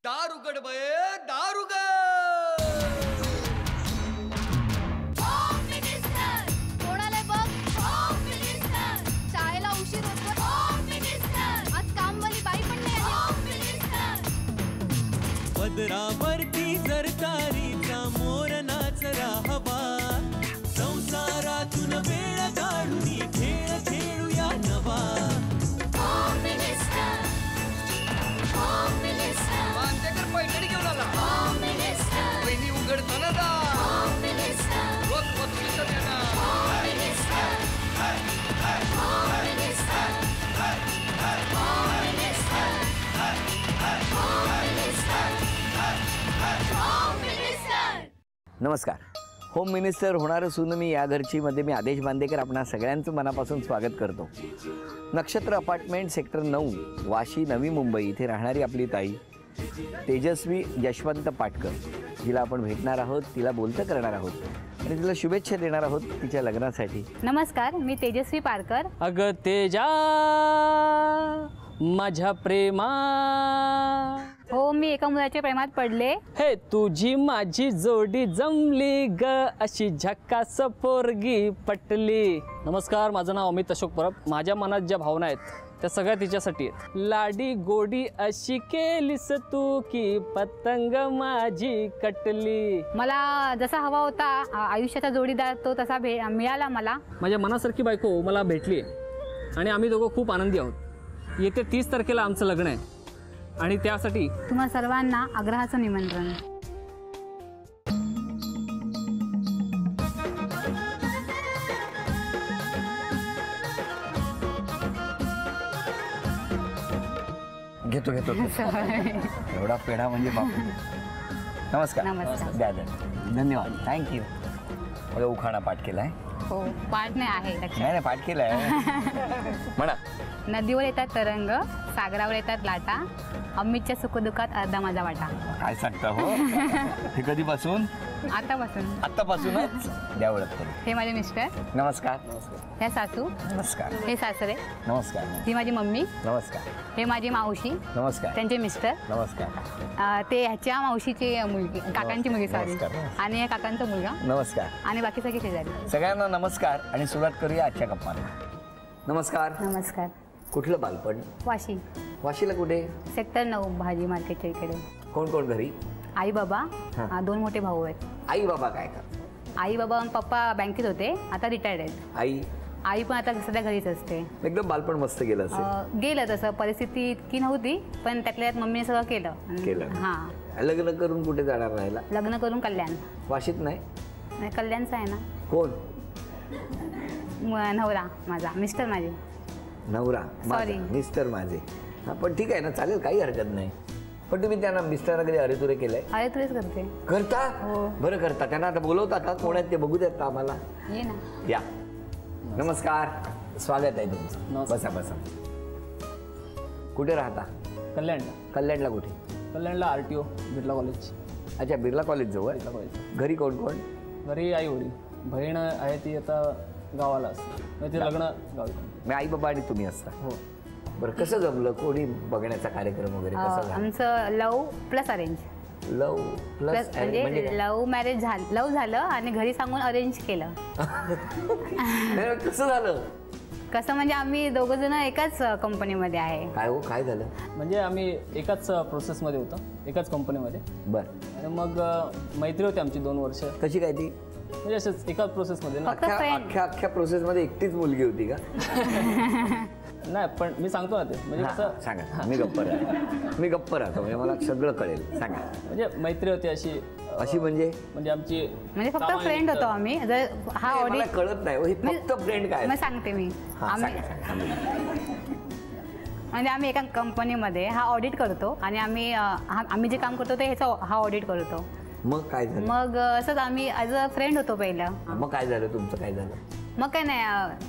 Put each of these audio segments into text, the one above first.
दार उघड बये, दार उघड. कोणाला बघ, शाळेला उशीर होतो. आज कामवाली बाई पण नाही आली. पदरावरती सरकारीचा मोर नाचरा हवा, संसारातून वेळ काढून खेळ खेळूया नवा. मानतेकर पैठणी घेऊन आला. पहिली उघडताना दार, रोज पत्रिका देणार. नमस्कार. होम मिनिस्टर होणार असून मी या घरची मध्ये मी आदेश बांदेकर आपणा सगळ्यांचं मनापासून स्वागत करतो. नक्षत्र अपार्टमेंट सेक्टर 9 वाशी नवी मुंबई इथे राहणारी आपली ताई तेजस्वी यशवंत पाटकर, जिला आपण भेटणार आहोत, तिला बोलतं करणार आहोत आणि तिला शुभेच्छा देणार आहोत तिच्या लग्नासाठी. नमस्कार, मी तेजस्वी पारकर. अगं तेजा माझ्या प्रेमा, हो, मी एका मुलाच्या प्रेमात पडले. हे तुझी माझी जोडी जमली ग, अशी झक्कास पोरगी पटली. नमस्कार, माझं नाव अमित अशोक परब. माझ्या मनात ज्या भावना आहेत त्या सगळ्या तिच्यासाठी आहेत. लाडी गोडी अशी केलीस तू की पतंग माझी कटली. मला जसा हवा होता आयुष्याचा जोडीदार तो तसा मिळाला मला. माझ्या मनासारखी बायको मला भेटली आणि आम्ही दोघं खूप आनंदी आहोत. येत्या 30 तारखेला आमचं लग्न आहे आणि त्यासाठी तुम्हा सर्वांना आग्रहाचं निमंत्रण. घेतो एवढा पेढा म्हणजे बापू. नमस्कार. नमस्कार. द्या धन्यवाद, थँक्यू. मला उखाणा पाठ केलाय. हो, पाठ नाही आहे लक्षात. नाही पाठ केलाय. म्हणा. नदीवर येतात तरंग, सागरावर येतात लाटा, अमितच्या सुखदुःखात अर्धा माझा वाटा. काय सांगता हो? हे कधीपासून? आतापासूनच. द्या ओळख करून. हे माझे मिस्टर. नमस्कार. हे सासू. नमस्कार. हे सासरे. नमस्कार. ही माझी मम्मी. नमस्कार. हे माझी मावशी. नमस्कार. त्यांचे मिस्टर. नमस्कार. ते ह्याच्या मावशीची मुलगी, काकांची मुलगी सॉरी, आणि या काकांचा मुलगा. नमस्कार. आणि बाकी सगळे शेजारी. सगळ्यांना नमस्कार आणि सुरुवात करूया आजच्या गप्पांना. नमस्कार. नमस्कार. कुठलं बालपण? वाशी. वाशीला कुठे? सेक्टर 9 भाजी मार्केटच्या इकडे. कोण कोण घरी? आई बाबा, 2 मोठे भाऊ आहेत. आई बाबा काय करतात? आई बाबा पप्पा बँकेत होते, आता रिटायर्ड आहेत. आई पण आता सध्या घरीच असते. एकदम बालपण मस्त गेलं असेल. गेलं तसं, परिस्थिती इतकी नव्हती, पण त्यातल्या त्यात मम्मीने सगळं केलं. हां. लग्न करून कुठे जाणार राहिला? लग्न करून कल्याण. वाशीत नाही? कल्याणचं आहे ना. कोण? नवरा माझा, मिस्टर माझे. नवरा सॉरी, मिस्टर माझे. हा, पण ठीक आहे ना, चालेल, काही हरकत नाही. पण तुम्ही त्यांना मिस्टरना कधी अरे तुरे केलंय? अरे तुरेच करते. करता? हो. बरं करता. त्यांना आता बोलवता का? कोण आहेत ते बघू देत का आम्हाला? ये ना. या. नमस्कार, स्वागत आहे तुमचं. बसा बसा. कुठे राहता? कल्याणला कुठे? कल्याणला RTO बिर्ला कॉलेज. अच्छा, बिर्ला कॉलेज जवळ. घरी कोण कोण? घरी आई वडील, बहीण आहे ती आता गावाला असते, ते लग्न गावी. मी आई बाबा आणि तुम्ही असता. हो. बरं, कसं जमलं? कोणी बघण्याचा कार्यक्रम वगैरे कसा झाला? आमचं लव्ह प्लस अरेंज. लव प्लस म्हणजे लव्ह मॅरेज झालं, लव्ह झालं आणि घरी सांगून अरेंज केलं. कसं झालं? कसं म्हणजे आम्ही दोघं जण एकाच कंपनीमध्ये आहे. काय हो, काय झालं? म्हणजे आम्ही एकाच प्रोसेसमध्ये होतो, एकाच कंपनीमध्ये. बरं. आणि मग मैत्री होती आमची 2 वर्ष. कशी काय ती? म्हणजे असेच एकाच प्रोसेसमध्ये ना. अख्ख्या प्रोसेसमध्ये एकटीच मुलगी होती का? नाही, पण मी सांगतो ना ते, म्हणजे कसं. सांगा. मी गप्प राहतो म्हणजे मला सगळं कळेल. सांगा. म्हणजे मैत्री होती अशी. म्हणजे आमची म्हणजे फक्त फ्रेंड होतो आम्ही. जर हा ऑडिट कळत नाही फक्त फ्रेंड काय? मग सांगते मी. म्हणजे आम्ही एका कंपनीमध्ये हा ऑडिट करतो आणि आम्ही जे काम करतो ते ह्याचा हा ऑडिट करतो. मग काय झालं? मग असंच आम्ही ॲज अ फ्रेंड होतो पहिलं. मग काय झालं? तुमचं काय झालं? मग काय नाही,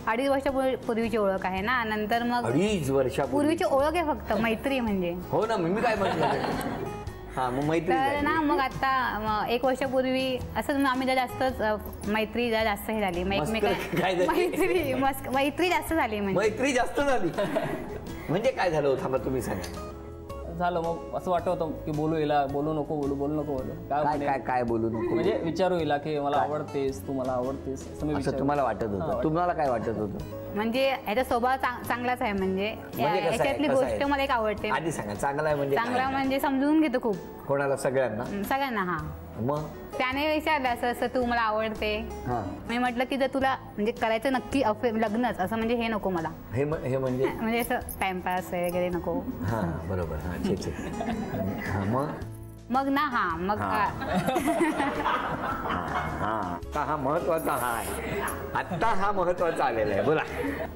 2.5 वर्षापूर्वीची ओळख आहे ना. नंतर मग 2.5 वर्षापूर्वीची ओळख आहे फक्त, मैत्री म्हणजे. हो ना, मी काय म्हटलं. हां, मग मैत्री तर ना. मग आता 1 वर्षापूर्वी असं आम्ही जरा जास्तच मैत्री जरा जास्त हे झाली. मैत्री जास्त झाली. मैत्री जास्त झाली म्हणजे काय झालं? थांबा, तुम्ही सांगा. झालं मग असं वाटत होतं की बोलू हिला, बोलू नको काय काय म्हणे. काय काय बोलू नको म्हणजे विचारू हिला की मला आवडतेस, तू मला आवडतेस असं मी असं विचारू. तुम्हाला वाटत होतं? तुम्हाला काय वाटत होतं? म्हणजे ह्याचा स्वभाव चांगलाच आहे. म्हणजे म्हणजे कसं आहे? ह्याच्यातली कसं गोष्ट आहे? मला एक आवडते. आधी सांगा, चांगला आहे म्हणजे चांगला काय? म्हणजे समजून घेतो खूप कोणाला? सगळ्यांना? सगळ्यांना. हा मग त्याने विचारलं असं असं तू मला आवडते. हा, मी म्हटलं की जर तुला म्हणजे करायचं नक्की लग्नच असं म्हणजे हे नको मला. हे हे म्हणजे म्हणजे असं टाइमपास वगैरे नको. हा बरोबर. हा ठीक आहे. हा, मग ना मग हा आता हा महत्वाचा हा आहे. आता हा महत्वाचा आलेला आहे. बोला.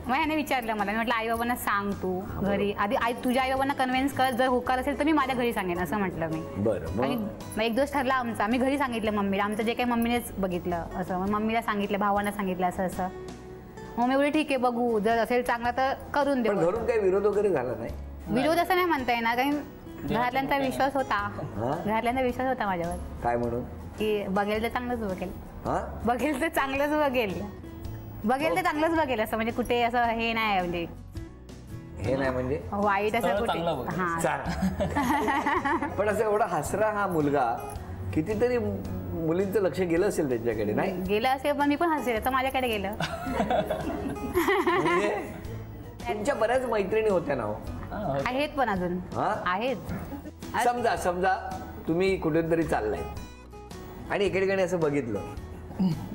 मग ह्याने विचारलं मला. मी म्हटलं आई बाबांना सांग तू घरी आधी. तुझ्या आई बाबांना कन्व्हिन्स कर. जर होकार असेल तर मी माझ्या घरी सांगेन असं म्हटलं मी. बरं. आणि मग मग एक दिवस ठरला आमचा. आम्ही घरी सांगितलं मम्मीला. आमचं जे काही मम्मीनेच बघितलं असं. मग मम्मीला सांगितलं, भावांना सांगितलं असं असं. मग मी बोलली ठीक आहे बघू, जर असेल चांगला तर करून पण देऊ. घरून काही विरोध वगैरे झाला नाही? विरोध असं नाही म्हणता येणार, कारण घरातल्यांचा विश्वास होता. हा? घरातल्यांचा विश्वास होता माझ्यावर काय म्हणून? की बघेल तर चांगलंच बघेल. हा, बघेल तर चांगलंच बघेल. बघेल तर चांगलंच बघेल असं. म्हणजे कुठे असं हे नाही म्हणजे हे नाही म्हणजे वाईट असं सगळं कुठे. चांगलं बघेल. हा चांगलं. पण असं एवढा हसरा हा मुलगा, कितीतरी मुलींचं लक्ष गेलं असेल त्याच्याकडे, नाही? गेलं असेल पण मी पण हसेल तर माझ्याकडे गेलं. म्हणजे तुमच्या बऱ्याच मैत्रिणी होत्या ना हो? आहेत पण अजून हा? आहेत. समजा तुम्ही कुठेतरी चाललाय आणि एकेठिकाणी असं बघितलं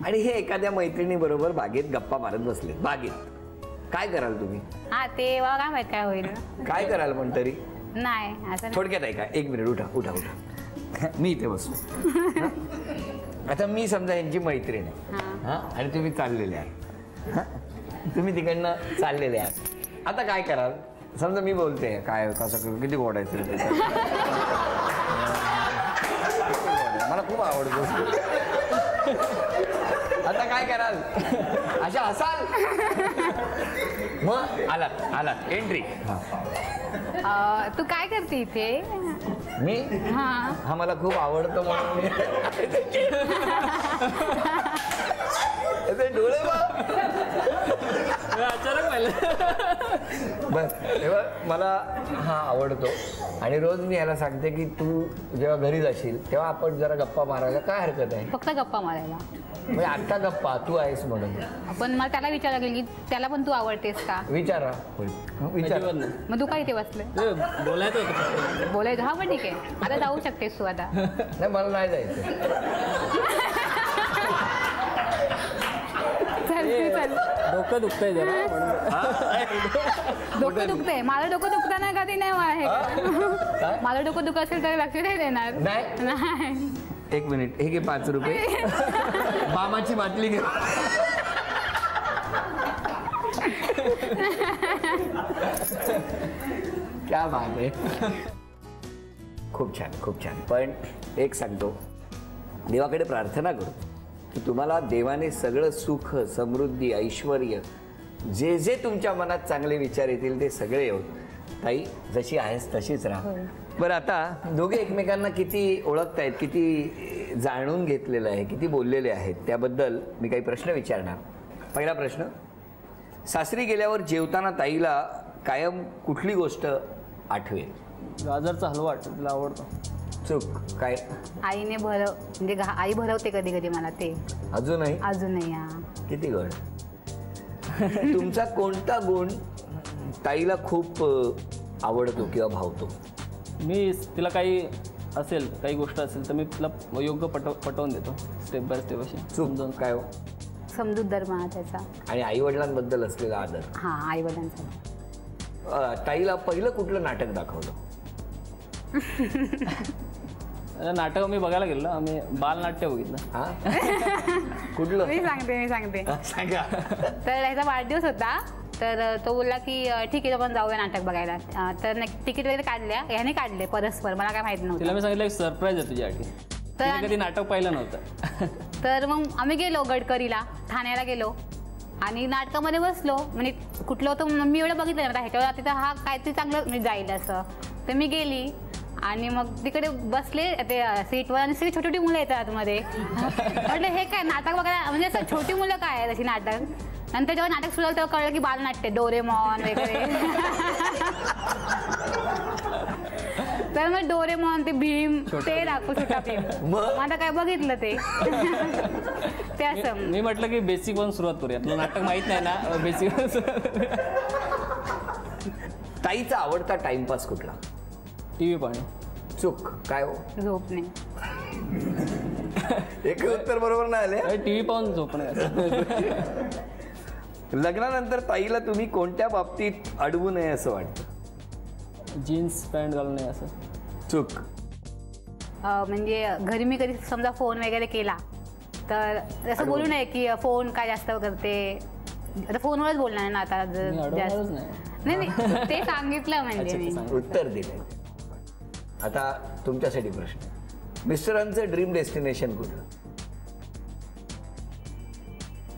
आणि हे एखाद्या मैत्रिणी बरोबर बागेत गप्पा मारत बसले. बागेत काय कराल तुम्ही? हा ते काय माहित काय होईल. काय कराल पण तरी? नाही असं नाही. थोडक्यात ऐका. एक मिनिट. उठा. मी इथे बसतो. हा? आता मी समजा यांची मैत्रीण आहे. हा? आणि तुम्ही चाललेले आहात. हा? तुम्ही तिकडनं चाललेले आहात. आता काय कराल? समजा मी बोलते काय कसं किती गोडायचं मला खूप आवडतो. आता काय कराल? अशा हसाल? मग आलात एंट्री. तू काय करते इथे? मी हा मला खूप आवडतो म्हणून मी ते डोळे अचानक पाहिलं. बस तेव्हा मला हा आवडतो आणि रोज मी याला सांगते की तू जेव्हा घरी जाशील तेव्हा आपण जरा गप्पा मारायला काय हरकत आहे? फक्त गप्पा मारायला. म्हणजे आत्ता गप्पा तू आहेस म्हणून. पण मला त्याला विचारायला गेली त्याला पण तू आवडतेस का? विचारा. विचार. मग तू काय इथे बसले? बोलायचं होतं. बोलायचं. हा पण ठीक आहे. आता जाऊ शकतेस तू आता. नाही मला नाही जायचं. चल. डोकं दुखतंय जरा डोकं दुखतंय. माझं डोकं दुखताना कधी नाही आहे. माझं डोकं दुखत असेल तर लक्ष नाही देणार. नाही. एक मिनिट. हे घे 5 रुपये. मामाची बाटली घे. क्या बात आहे. खूप छान. पण एक सांगतो, देवाकडे प्रार्थना करतो की तुम्हाला देवाने सगळं सुख, समृद्धी, ऐश्वर, जे जे तुमच्या मनात चांगले विचार येतील ते सगळे येऊन. ताई जशी आहेस तशीच राहा. बरं आता दोघे एकमेकांना किती ओळखतायत, किती जाणून घेतलेलं आहे, किती बोललेले आहेत त्याबद्दल मी काही प्रश्न विचारणार. पहिला प्रश्न, सासरी गेल्यावर जेवताना ताईला कायम कुठली गोष्ट आठवेल? गाजरचा हलवा वाटतो तिला आवडतो. चूक काय? आईने म्हणजे आई भरवते कधी कधी मला ते. अजूनही हा. किती गड. तुमचा कोणता गुण ताईला खूप आवडतो किंवा भावतो? मी तिला काही गोष्ट असेल तर मी तिला योग्य पटवून देतो स्टेप बाय स्टेप अशी. समजून काय हो? समजूतदारपणा त्याचा. आणि आई वडिलांबद्दल असलेला आदर. हा आई वडिलांचा. ताईला पहिलं कुठलं नाटक दाखवलं? नाटक मी बघायला गेलो. आम्ही बालनाट्य बघितलं. हा कुठलं? मी सांगते. सांगा. तर ह्याचा वाढदिवस होता. तर तो बोलला की ठीक आहे आपण जाऊया नाटक बघायला. तर तिकीट वगैरे ह्याने काढले परस्पर. मला काय माहित नव्हतं. तिला मी सांगितलं एक सरप्राईज आहे तुझ्यासाठी. तिने कधी नाटक पाहिलं नव्हतं. तर मग आम्ही गेलो गडकरीला, ठाण्याला गेलो आणि नाटकामध्ये बसलो. म्हणजे कुठलं होतं मी एवढं बघितलं नव्हतं ह्याच्यावर. तिथं हा काहीतरी चांगलं म्हणजे जाईल असं. तर मी गेली आणि मग तिकडे बसले ते सीटवर आणि सगळी छोटी मुलं येतात आतमध्ये. म्हटलं हे काय नाटक बघायला, म्हणजे असं छोटी मुलं काय आहे तशी नाटक. नंतर जेव्हा नाटक सुरू झालं तेव्हा कळलं की बालनाट्य, डोरेमॉन वगैरे. तर मग डोरेमॉन ते भीम ते दाखव छोटा भीम. मग? आता काय बघितलं ते ते असं मी म्हटलं की बेसिक वन सुरुवात करूया. आपलं नाटक माहित नाही ना बेसिक. ताईचा आवडता टाइमपास कुठला? टीव्ही पाहणे. चूक काय हो? झोपणे. एक उत्तर बरोबर नाही आले. टीव्ही पाहून झोपणे. लग्नानंतर ताईला तुम्ही कोणत्या बाबतीत अडवू नये असं वाटतं? जीन्स पॅन्ट घालू नये असं. चूक. म्हणजे घरी मी कधी समजा फोन वगैरे केला तर असं बोलू नये की फोन काय जास्त करते. आता फोनवरच बोलणार ना आता मी जास्त. अडवणारच नाही. नाही ते सांगितलं म्हणजे मी. उत्तर दिले. आता तुमच्यासाठी प्रश्न. मिस्टरांचं ड्रीम डेस्टिनेशन कुठलं?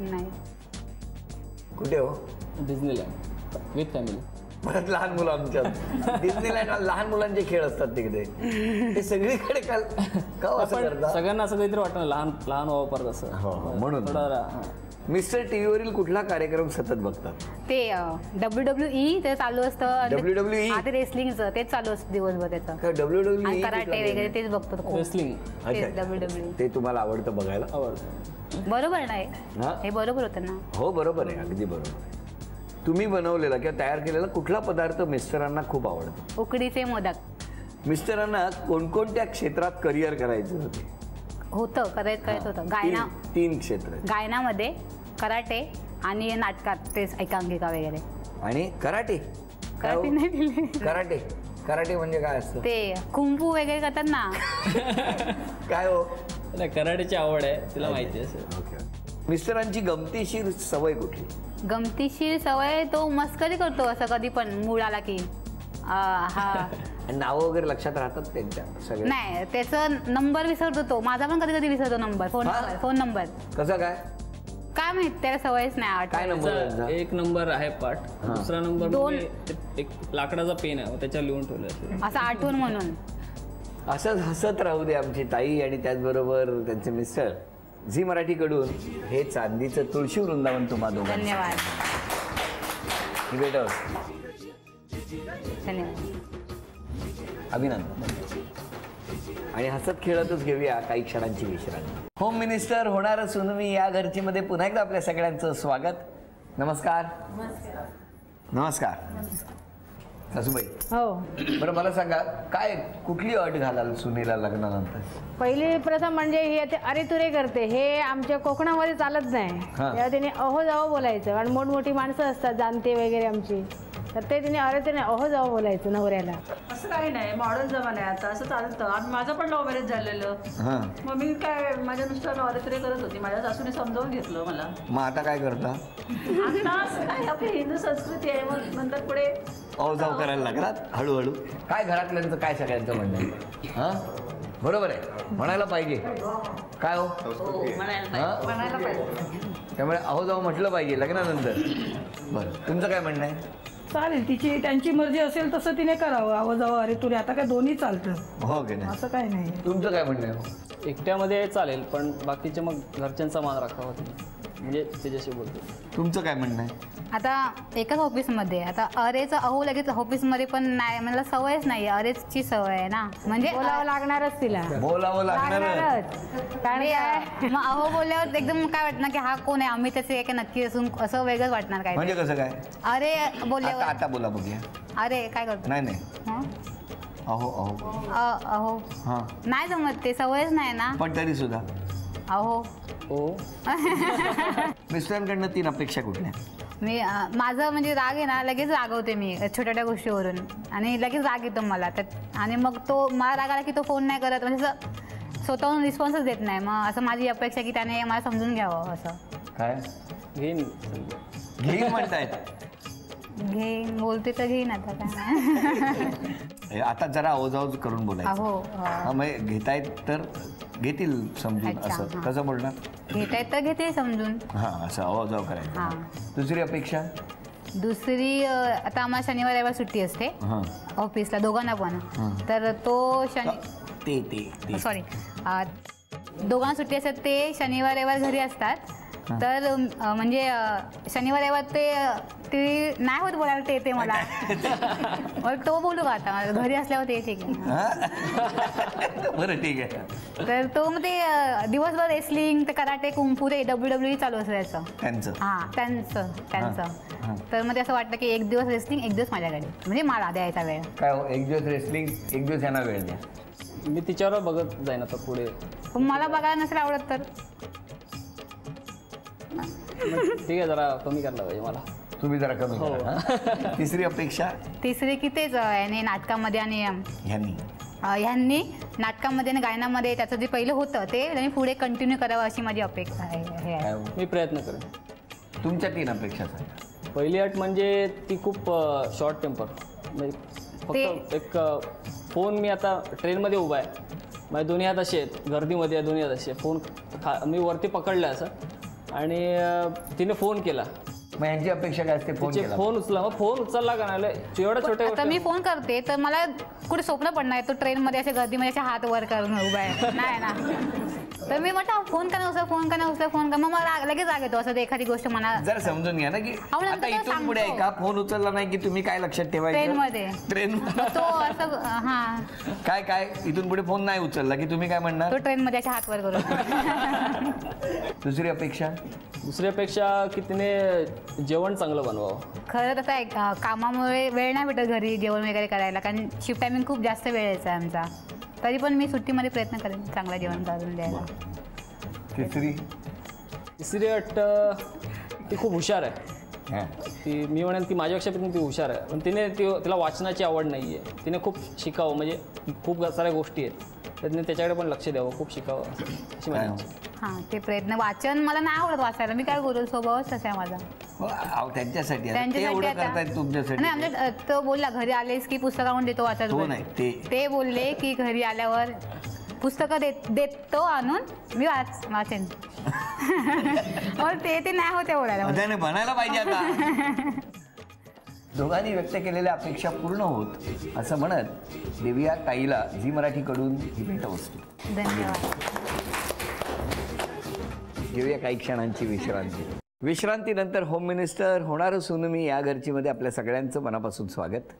नाही. कुठे हो? Disneyland with family. परत लहान मुलं आमच्या डिस्नीलँड लहान मुलांचे खेळ असतात तिकडे. ते सगळीकडे का असं करता? सगळ्यांना असं काहीतरी वाटतं ना लहान लहान व्हावं परत असं. म्हणून मिस्टर टीव्हीवरील कुठला कार्यक्रम सतत बघतात? ते WWE ते चालू असतं. WWE? ते रेसलिंगचं तेच चालू असतं दिवसभर त्याचं. काय WWE? आणि कराटे वगैरे तेच बघतो खूप. रेसलिंग तेच WWE. ते तुम्हाला आवडतं बघायला? आवडतं. बरोबर नाही हा? हे बरोबर होतं ना. हो बरोबर आहे, अगदी बरोबर आहे. तुम्ही बनवलेला किंवा तयार केलेला कुठला पदार्थ मिस्टरांना खूप आवडतो? उकडीचे मोदक. मिस्टरांना कोणकोणत्या क्षेत्रात करिअर करायचं होतं करायचं होतं. गायना तीन क्षेत्र. गायनामध्ये, कराटे आणि नाटकात तेच एकांकिका वगैरे. आणि कराटे? काय हो? कराटे नाही दिले. कराटे कराटे म्हणजे काय असतं? ते कुंफू वगैरे करतात ना. काय हो? नाही कराटेची आवड आहे तिला माहिती आहे असं. ओके. मिस्टरांची गमतीशीर सवय कुठली? गमतीशीर सवय तो मस्करी करतो असं कधी पण मूड आला की. हा नाव वगैरे लक्षात राहतात त्यांच्या सगळ्या? नाही त्याचा नंबर विसरतो तो. माझा पण कधी कधी विसरतो नंबर. Phone number. कसं काय माहित त्याला सवयच नाही काय आठवत. नंबर? त्याचा एक नंबर आहे पाठ. दुसरा नंबर दोन. म्हणजे एक लाकडाचा पेन आहे त्याच्यावर लिहून ठेवलं. असं आठवण म्हणून. असंच हसत राहू दे आमची ताई आणि त्याचबरोबर त्यांचे मिस्टर. झी मराठीकडून हे चांदीचं तुळशी वृंदावन तुम्हा दोघांना. धन्यवाद. भेट. धन्यवाद. अभिनंदन. आणि हसत खेळतच घेऊया काही क्षणांची विश्रांती. होम मिनिस्टर होणार असून मी या घरची मध्ये पुन्हा एकदा आपल्या सगळ्यांचं स्वागत. नमस्कार. नमस्कार सासूबाई. हो. बरं मला सांगा काय कुठली अट घालाल सुनेला लग्नानंतर? पहिली प्रथम म्हणजे ही आता अरे तुरे करते हे आमच्या कोकणामध्ये चालत नाही. तेव्हा तिने अहो जावं बोलायचं. आणि मोठमोठी माणसं असतात जाणते वगैरे आमची तर ते तिने अरे तुरे अहो जावं बोलायचं नवऱ्याला. असं काही नाही मॉडर्न जमाना आहे आता असं चालतं. आणि माझं पण लव्ह मॅरेज झालेलं. मग मी काय माझ्या नुसतं अरे तुरे करत होती. माझ्या सासूने समजावून घेतलं मला. मग आता काय करता? आता असं काय आपली हिंदू संस्कृती आहे. मग नंतर पुढे अवजाव करायला लागलात हळूहळू. काय घरातल्यांचं काय सगळ्यांचं म्हणणं आहे? हां बरोबर आहे म्हणायला पाहिजे. काय हो? म्हणायला पाहिजे. त्यामुळे अहोजाव म्हटलं पाहिजे लग्नानंतर. बरं तुमचं काय म्हणणं आहे? चालेल तिची त्यांची मर्जी असेल तसं तिने करावं. आवाजावं अरे तुरे आता काय दोन्ही चालतं. हो की नाही? असं काय नाही. तुमचं काय म्हणणं आहे? एकट्यामध्ये चालेल पण बाकीचे मग घरच्यांचा मान राखावा म्हणजे त्याच्याशी बोलतो. तुमचं काय म्हणणं आहे? आता एकाच ऑफिसमध्ये आता अरेचं अहो लगेच ऑफिसमध्ये पण नाही मला सवयच नाही. अरेची सवय आहे ना म्हणजे बोलावं लागणारच तिला. बोलावं लागणार. कारण मग अहो बोलल्यावर एकदम काय वाटणार की हा कोण आहे आम्ही त्याचे एक नक्की असून असं वेगळंच वाटणार काय. म्हणजे कसं काय? अरे आता बोलल्यावर आता बोला बघूया. अरे काय करतो. नाही नाही हं? अहो अहो अहो हां नाही जमत ते सवयच नाही ना. पण तरी सुद्धा अहो हो. मिस्टरांकडनं 3 अपेक्षा कुठल्या? मी माझं म्हणजे राग आहे ना लगेच रागवते मी छोट्या छोट्या गोष्टीवरून आणि लगेच राग येतो मला त्यात. आणि मग तो मला राग आला की तो फोन नाही करत म्हणजे असं स्वतःहून रिस्पॉन्सच देत नाही. मग असं माझी अपेक्षा की त्याने मला समजून घ्यावं असं. काय घेईन घेईन म्हणतायत? घेईन बोलते तर घेईन आता काय. आता जरा अवजाव करून बोलायचं. अहो हा मग घेतायत तर घेतील समजून. अच्छा, असं हां. कसं बोलणार? घेतायत तर घेते समजून. हां असं अवजाव करायचं. हां. दुसरी अपेक्षा? दुसरी आता आम्हाला शनिवार रविवार सुट्टी असते हां ऑफिसला दोघांना पण. तर तो ते सॉरी दोघांना सुट्टी असतात ते शनिवार रविवार घरी असतात. तर म्हणजे शनिवार रविवार ते ती नाही होत बोलायला ते मला मग तो बोलू का आता घरी असल्यावर ते ठीक आहे. बरं ठीक आहे. तर तो मग ते दिवसभर रेसलिंग ते कराटे कुंफू ते WWE चालू असायचं त्यांचं हां त्यांचं. तर मग ते असं वाटतं की एक दिवस रेसलिंग एक दिवस माझ्याकडे म्हणजे मला द्यायचा वेळ. काय हो, एक दिवस रेसलिंग एक दिवस यांना वेळ द्या. मी तिच्यावर बघत जाईन आता पुढे. पण मला बघायला नसेल आवडत तर ठीक आहे, जरा कमी करायला पाहिजे मला. तुम्ही जरा कमी करा, हा? तिसरी अपेक्षा तिसरी की तेच याने नाटकामध्ये आणि ह्यांनी नाटकामध्ये आणि गायनामध्ये त्याचं जे पहिलं होतं ते त्यांनी पुढे कंटिन्यू करावं अशी माझी अपेक्षा आहे. मी प्रयत्न करेन. तुमच्या 3 अपेक्षा सांगा. पहिली अट म्हणजे ती खूप शॉर्ट टेम्पर, म्हणजे फक्त एक फोन. मी आता ट्रेनमध्ये उभा आहे, माझे दोन्ही हात असे आहेत, गर्दीमध्ये दोन्ही हात असे. फोन मी वरती पकडला असं आणि तिने फोन केला. मग यांची अपेक्षा काय असते? फोन उचला. मग फोन उचलला का नाही एवढा छोट्या आता मी फोन करते तर मला कुठे स्वप्न पडणार तो ट्रेनमध्ये असे गर्दीमध्ये असे हात वर करून उभा आहे नाही ना. तर मी म्हटलं फोन का नाही उचला, फोन का नाही उचला, फोन का. मग मला लगेच राग येतो असं एखादी गोष्ट मला. जरा समजून घ्या ना की आता इथून पुढे आहे का फोन उचलला नाही की तुम्ही काय लक्षात ठेवायचं ट्रेन तो असं. हा काय इथून पुढे फोन नाही उचलला की तुम्ही काय म्हणणार? तो ट्रेनमध्ये असे हात वर करून. दुसरी अपेक्षा की तिने जेवण चांगलं बनवावं. खरं तसं आहे, कामामुळे वेळ नाही भेटत घरी जेवण वगैरे करायला, कारण शिफ्ट टायमिंग खूप जास्त वेळेचा आहे आमचा. तरी पण मी सुट्टीमध्ये प्रयत्न करेन चांगलं जेवण करून द्यायला. तिसरी अट ती खूप हुशार आहे. ती मी म्हणेन ती माझ्यापेक्षा पण ती हुशार आहे, पण तिला वाचनाची आवड नाही आहे. तिने खूप शिकावं, म्हणजे खूप साऱ्या गोष्टी आहेत तर तिने त्याच्याकडे पण लक्ष द्यावं, खूप शिकावं अशी माझी इच्छा. हां ते प्रयत्न. वाचन मला नाही आवडत वाचायला, मी काय करू, स्वभावच तसा आहे माझा. त्यांच्यासाठी तुमच्यासाठी नाही. आमच्या तो बोलला घरी आलेस की पुस्तक आणून देतो वाचायला. ते बोलले की घरी आल्यावर पुस्तकं देतो आणून मी वाचेन. ते नाही होते बोलायला. बनायला पाहिजे आता. दोघांनी व्यक्त केलेल्या अपेक्षा पूर्ण होत असं म्हणत देऊया ताईला झी मराठीकडून ही भेटवस्तू. धन्यवाद. घेऊया काही क्षणांची विश्रांतीनंतर होम मिनिस्टर होणारं सुनमी या घरचीमध्ये आपल्या सगळ्यांचं मनापासून स्वागत.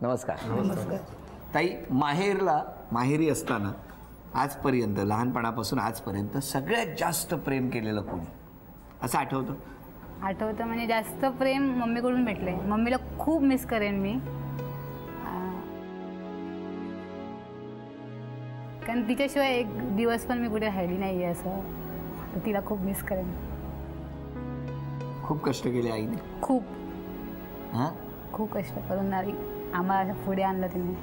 नमस्कार. ताई, माहेरी असताना आजपर्यंत, लहानपणापासून आजपर्यंत सगळ्यात जास्त प्रेम केलेलं कोणी असं आठवतं? म्हणजे जास्त प्रेम मम्मीकडून भेटलंय. मम्मीला खूप मिस करेन मी, कारण तिच्याशिवाय एक दिवस पण मी कुठे राहिली नाही आहे असं. तर तिला खूप मिस करेन. खूप कष्ट केले आईने. खूप कष्ट करून आम्हाला पुढे आणलं तिने.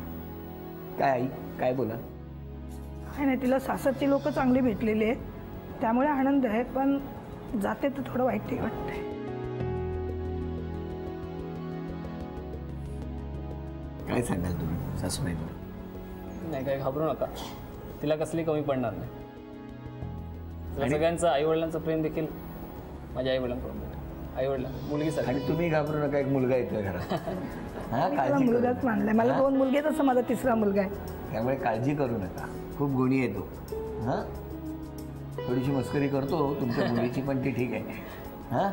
काय आई काय बोला? नाही, तिला सासरची लोक चांगली भेटलेली आहेत त्यामुळे आनंद आहे, पण जाते तर थोडं वाईट वाटतंय. काय सांगाल तुम्ही सासूबाई? नाही, काही घाबरू नका, तिला कसली कमी पडणार नाही. सगळ्यांचं आईवडिलांचं प्रेम देखील माझ्या आईवडिलांकडून, मुलगीसाठी. आणि तुम्ही घाबरू नका, एक मुलगा येतोय घरात. मुलगाच मानलाय मला. 2 मुलगे, तसं माझा 3रा मुलगा आहे. त्यामुळे काळजी करू नका, खूप गुणी येतो. हां, थोडीशी मस्करी करतो तुमच्या मुलीची, पण ती ठीक आहे. हां,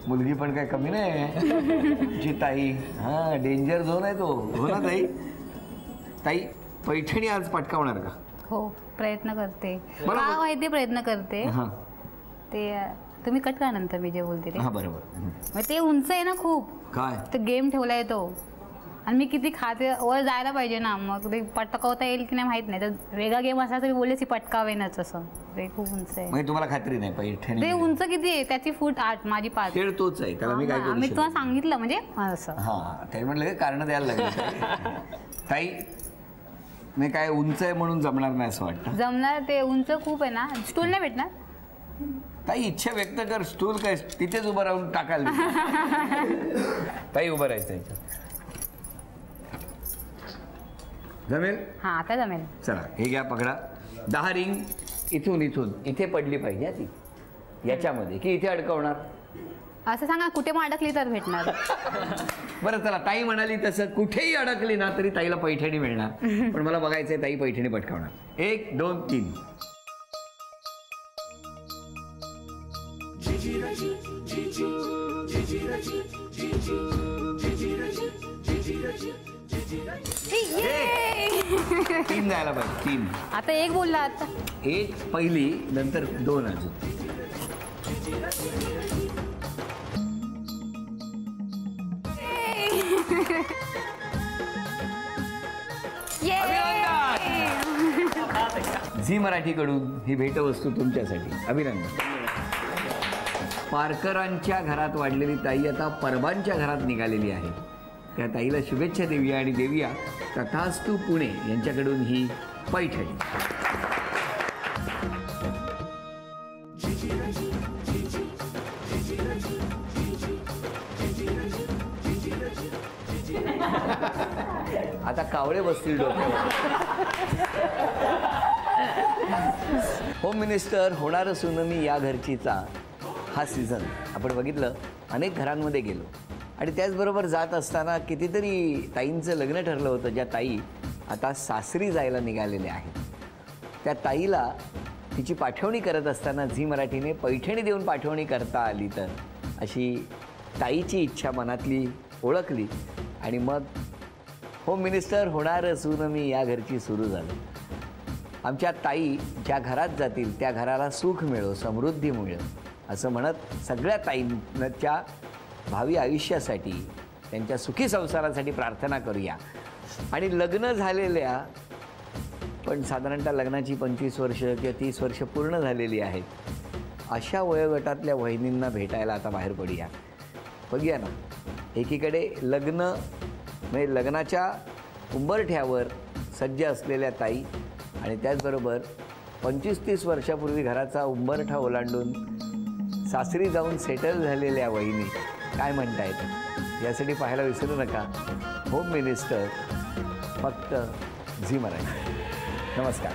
मुलगी पण काय कमी नाही. ताई हां, डेंजर झोन आहे तो. हो ना ताई? ताई, पैठणी आज पटकावणार का? हो, प्रयत्न करते. का माहिती प्रयत्न करते. ते तुम्ही कट करा नंतर मी जे बोलते ते. बरोबर. ते उंच आहे ना खूप. काय तर गेम ठेवलाय तो, आणि मी किती खाते वर जायला पाहिजे ना, मग ते पटकावता येईल की नाही माहित नाही. तर वेगळा गेम असला तर मी बोलले की पटकावेनच असं. ते खूप उंच आहे. म्हणजे तुम्हाला खात्री नाही पैठणी? ते उंच किती आहे? त्याची फूट 8, माझी 5. खेळ तोच आहे, त्याला मी काय करू? मी तुम्हाला सांगितलं म्हणजे असं. हां, ते म्हटलं कारण द्यायला लागेल. ताई, मी काय उंच आहे म्हणून जमणार नाही असं वाटतं? जमणार. ते उंच खूप आहे ना, स्टूल नाही भेटणार. ताई, इच्छा व्यक्त कर. स्टूल काय तिथेच उभं राहून टाकायला. ताई, उभं राहायचं जमेल? हां, आता जमेल. चला, हे घ्या, पकडा. 10 रिंग इथून इथे पडली पाहिजे ती याच्यामध्ये, की इथे अडकवणार? असं सांगा, कुठे मग अडकली तर भेटणार. बरं, चला, ताई म्हणाली तसं कुठेही अडकली ना तरी ताईला पैठणी मिळणार. पण मला बघायचंय ताई पैठणी पटकावणार. 1, 2, 3. जी जी जी जी जी तीन जायला पाहिजे, तीन. आता एक बोलला आता. एक पहिली, नंतर दोन अजून. झी मराठीकडून ही भेटवस्तू तुमच्यासाठी. अभिनंदन. पारकरांच्या घरात वाढलेली ताई आता परबांच्या घरात निघालेली आहे. त्या ताईला शुभेच्छा देऊया आणि देऊया तथास्तु पुणे यांच्याकडून ही पैठणी. आता कावळे बसतील डोक्यावर. होम मिनिस्टर होणार सुनमी या घरचीचा हा सीझन आपण बघितलं. अनेक घरांमध्ये गेलो आणि त्याचबरोबर जात असताना कितीतरी ताईंचं लग्न ठरलं होतं, ज्या ताई आता सासरी जायला निघालेल्या आहेत. त्या ताईला तिची पाठवणी करत असताना झी मराठीने पैठणी देऊन पाठवणी करता आली तर अशी ताईची इच्छा मनातली ओळखली आणि मग होम मिनिस्टर होणार सुनमी या घरची सुरू झालं. आमच्या ताई ज्या घरात जातील त्या घराला सुख मिळो, समृद्धी मिळो असं म्हणत सगळ्या ताईंच्या भावी आयुष्यासाठी, त्यांच्या सुखी संसारासाठी प्रार्थना करूया. आणि लग्न झालेल्या पण साधारणतः लग्नाची 25 वर्ष किंवा 30 वर्ष पूर्ण झालेली आहेत अशा वयोगटातल्या वहिनींना भेटायला आता बाहेर पडूया. बघूया ना, एकीकडे लग्न म्हणजे लग्नाच्या उंबरठ्यावर सज्ज असलेल्या ताई आणि त्याचबरोबर 25-30 वर्षापूर्वी घराचा उंबरठा ओलांडून सासरी जाऊन सेटल झालेल्या वहिनी काय म्हणतायत यासाठी पाहायला विसरू नका होम मिनिस्टर, फक्त झी मराठी. नमस्कार.